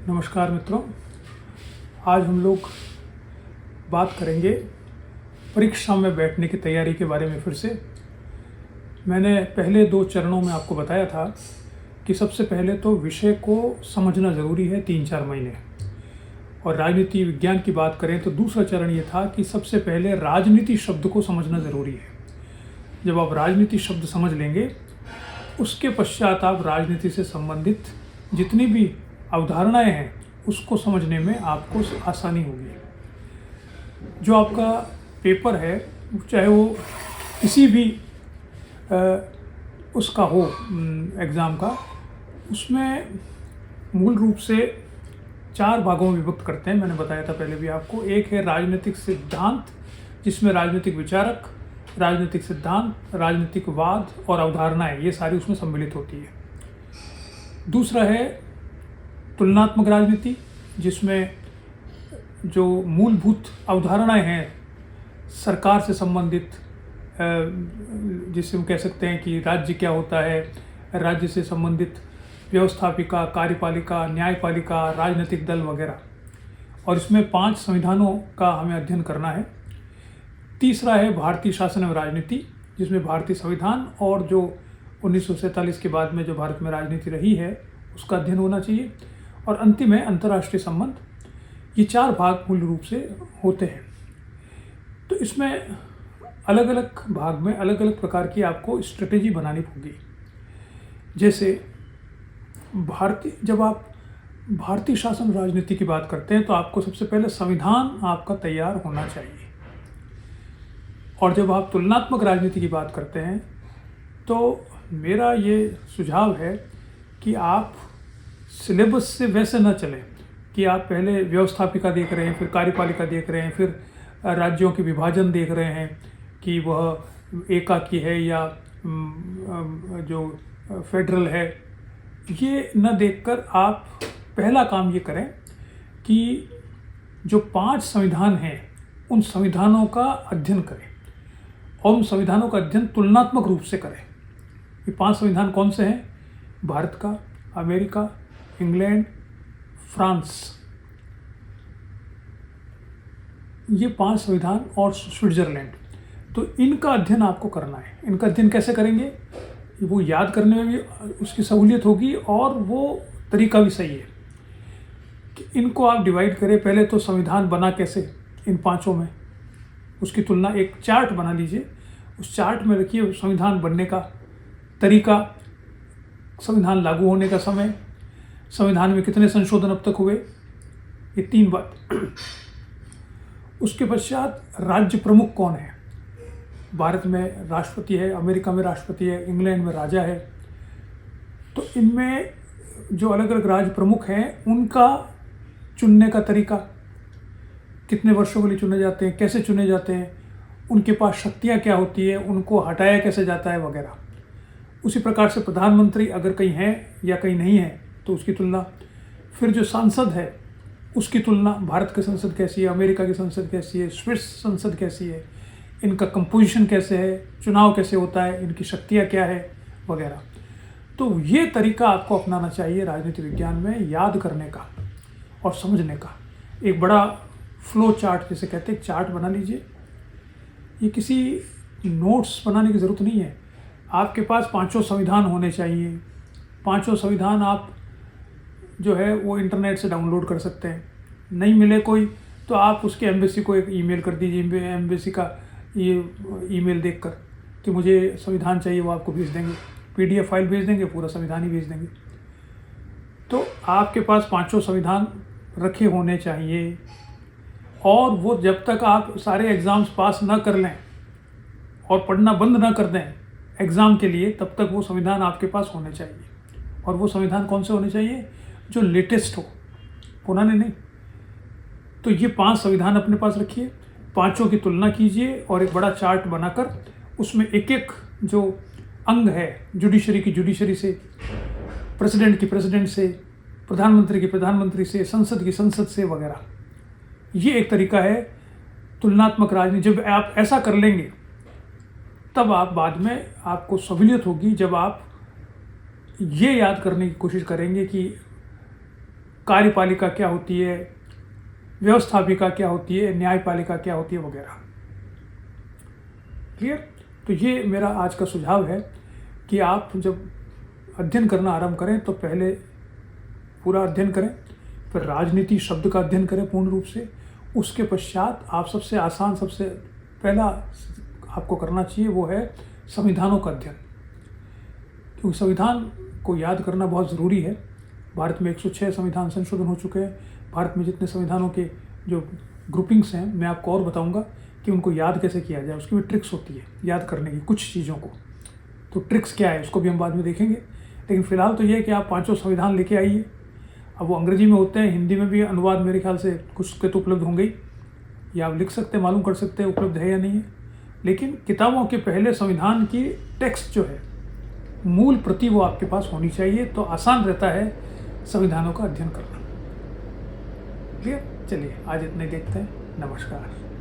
नमस्कार मित्रों, आज हम लोग बात करेंगे परीक्षा में बैठने की तैयारी के बारे में। फिर से मैंने पहले 2 चरणों में आपको बताया था कि सबसे पहले तो विषय को समझना ज़रूरी है 3-4 महीने, और राजनीति विज्ञान की बात करें तो दूसरा चरण ये था कि सबसे पहले राजनीति शब्द को समझना ज़रूरी है। जब आप राजनीति शब्द समझ लेंगे, उसके पश्चात आप राजनीति से संबंधित जितनी भी अवधारणाएं हैं उसको समझने में आपको आसानी होगी। जो आपका पेपर है, चाहे वो किसी भी उसका हो एग्ज़ाम का, उसमें मूल रूप से 4 भागों में विभक्त करते हैं। मैंने बताया था पहले भी आपको। एक है राजनीतिक सिद्धांत, जिसमें राजनीतिक विचारक, राजनीतिक सिद्धांत, राजनीतिक वाद और अवधारणाएं, ये सारी उसमें सम्मिलित होती है। दूसरा है तुलनात्मक राजनीति, जिसमें जो मूलभूत अवधारणाएं हैं सरकार से संबंधित, जिसे हम कह सकते हैं कि राज्य क्या होता है, राज्य से संबंधित व्यवस्थापिका, कार्यपालिका, न्यायपालिका, राजनीतिक दल वगैरह, और इसमें 5 संविधानों का हमें अध्ययन करना है। तीसरा है भारतीय शासन एवं राजनीति, जिसमें भारतीय संविधान और जो 1947 के बाद में जो भारत में राजनीति रही है उसका अध्ययन होना चाहिए। और अंतिम है अंतर्राष्ट्रीय संबंध। ये 4 भाग मूल रूप से होते हैं। तो इसमें अलग अलग भाग में अलग अलग प्रकार की आपको स्ट्रेटेजी बनानी होगी। जैसे जब आप भारतीय शासन राजनीति की बात करते हैं तो आपको सबसे पहले संविधान आपका तैयार होना चाहिए। और जब आप तुलनात्मक राजनीति की बात करते हैं तो मेरा ये सुझाव है कि आप सिलेबस से वैसे न चलें कि आप पहले व्यवस्थापिका देख रहे हैं, फिर कार्यपालिका देख रहे हैं, फिर राज्यों के विभाजन देख रहे हैं कि वह एकाकी है या जो फेडरल है। ये न देखकर आप पहला काम ये करें कि जो 5 संविधान हैं उन संविधानों का अध्ययन करें, और उन संविधानों का अध्ययन तुलनात्मक रूप से करें। ये 5 संविधान कौन से हैं? भारत का, अमेरिका, इंग्लैंड, फ्रांस, ये 5 संविधान, और स्विट्जरलैंड। तो इनका अध्ययन आपको करना है। इनका अध्ययन कैसे करेंगे? वो याद करने में भी उसकी सहूलियत होगी और वो तरीका भी सही है कि इनको आप डिवाइड करें। पहले तो संविधान बना कैसे इन 5 में, उसकी तुलना, एक चार्ट बना लीजिए। उस चार्ट में रखिए संविधान बनने का तरीका, संविधान लागू होने का समय, संविधान में कितने संशोधन अब तक हुए, ये 3 बात। उसके पश्चात राज्य प्रमुख कौन है? भारत में राष्ट्रपति है, अमेरिका में राष्ट्रपति है, इंग्लैंड में राजा है। तो इनमें जो अलग अलग राज्य प्रमुख हैं उनका चुनने का तरीका, कितने वर्षों के लिए चुने जाते हैं, कैसे चुने जाते हैं, उनके पास शक्तियाँ क्या होती है, उनको हटाया कैसे जाता है वगैरह। उसी प्रकार से प्रधानमंत्री अगर कहीं है या कहीं नहीं है तो उसकी तुलना। फिर जो सांसद है उसकी तुलना, भारत की संसद कैसी है, अमेरिका की संसद कैसी है, स्विस संसद कैसी है, इनका कंपोजिशन कैसे है, चुनाव कैसे होता है, इनकी शक्तियाँ क्या है वगैरह। तो ये तरीका आपको अपनाना चाहिए राजनीति विज्ञान में याद करने का और समझने का। एक बड़ा फ्लो चार्ट जिसे कहते हैं, एक चार्ट बना लीजिए। ये किसी नोट्स बनाने की ज़रूरत नहीं है। आपके पास 5 संविधान होने चाहिए। 5 संविधान आप जो है वो इंटरनेट से डाउनलोड कर सकते हैं। नहीं मिले कोई तो आप उसके एम्बेसी को एक ईमेल कर दीजिए, एम्बेसी का ये ईमेल देखकर कि मुझे संविधान चाहिए, वो आपको भेज देंगे, PDF फाइल भेज देंगे, पूरा संविधान ही भेज देंगे। तो आपके पास 5 संविधान रखे होने चाहिए, और वो जब तक आप सारे एग्ज़ाम्स पास ना कर लें और पढ़ना बंद ना कर दें एग्ज़ाम के लिए, तब तक वो संविधान आपके पास होने चाहिए। और वो संविधान कौन से होने चाहिए? जो लेटेस्ट हो, पुराने नहीं। तो ये 5 संविधान अपने पास रखिए, 5 की तुलना कीजिए, और एक बड़ा चार्ट बनाकर उसमें एक एक जो अंग है, जुडिशरी की जुडिशरी से, प्रेसिडेंट की प्रेसिडेंट से, प्रधानमंत्री की प्रधानमंत्री से, संसद की संसद से वगैरह। ये एक तरीका है तुलनात्मक राजनीति। जब आप ऐसा कर लेंगे तब आप बाद में आपको सहूलियत होगी, जब आप ये याद करने की कोशिश करेंगे कि कार्यपालिका क्या होती है, व्यवस्थापिका क्या होती है, न्यायपालिका क्या होती है वगैरह। क्लियर? तो ये मेरा आज का सुझाव है कि आप जब अध्ययन करना आरंभ करें तो पहले पूरा अध्ययन करें, फिर राजनीति शब्द का अध्ययन करें पूर्ण रूप से। उसके पश्चात आप सबसे आसान, सबसे पहला आपको करना चाहिए वो है संविधानों का अध्ययन, क्योंकि संविधान को याद करना बहुत ज़रूरी है। भारत में 106 संविधान संशोधन हो चुके हैं। भारत में जितने संविधानों के जो ग्रुपिंग्स हैं, मैं आपको और बताऊंगा कि उनको याद कैसे किया जाए। उसकी भी ट्रिक्स होती है याद करने की कुछ चीज़ों को। तो ट्रिक्स क्या है उसको भी हम बाद में देखेंगे, लेकिन फ़िलहाल तो ये है कि आप 5 संविधान लेके आइए। अब वो अंग्रेजी में होते हैं, हिंदी में भी अनुवाद मेरे ख्याल से कुछ के तो उपलब्ध होंगे ही, या आप लिख सकते हैं, मालूम कर सकते हैं उपलब्ध है या नहीं है। लेकिन किताबों के पहले संविधान की टेक्स्ट जो है, मूल प्रति, वो आपके पास होनी चाहिए, तो आसान रहता है संविधानों का अध्ययन करना। क्लियर? चलिए आज इतने देखते हैं। नमस्कार।